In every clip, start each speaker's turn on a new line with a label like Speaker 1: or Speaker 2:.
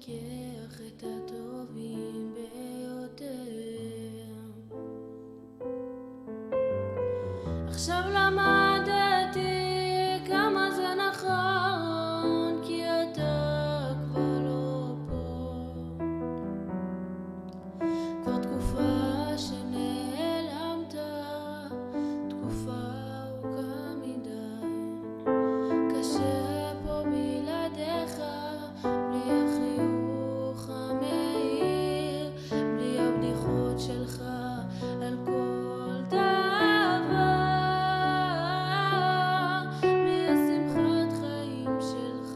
Speaker 1: שוכח את הטובים ביותר. עכשיו למדתי כמה זה נכון, כי אתה כבר לא פה. כבר תקופה שנעלמת, תקופה ארוכה מדי. קשה פה בלעדיך, בלי החיוך המאיר, בלי הבדיחות שלך על כל דבר, בלי השמחת חיים שלך.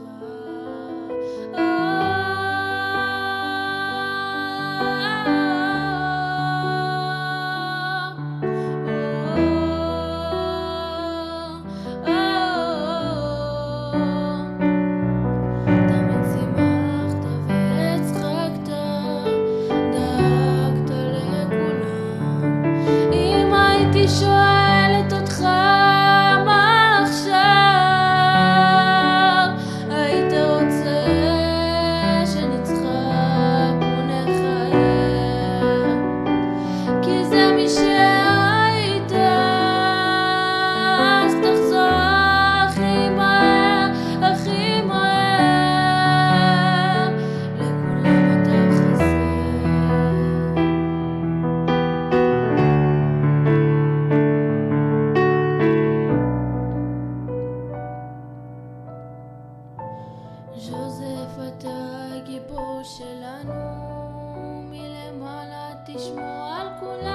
Speaker 1: תמיד שימחת והצחקת, דאגת לכולם. אם הייתי שואלת אותך מה עכשיו, היית רוצה שנצחק ונחייך, כי זה מי שהיית. אז תחזור הכי מהר, הכי מהר, לכולם אתה חסר. ז'וזף, אתה הגיבור שלנו, מלמעלה תשמור על כולם.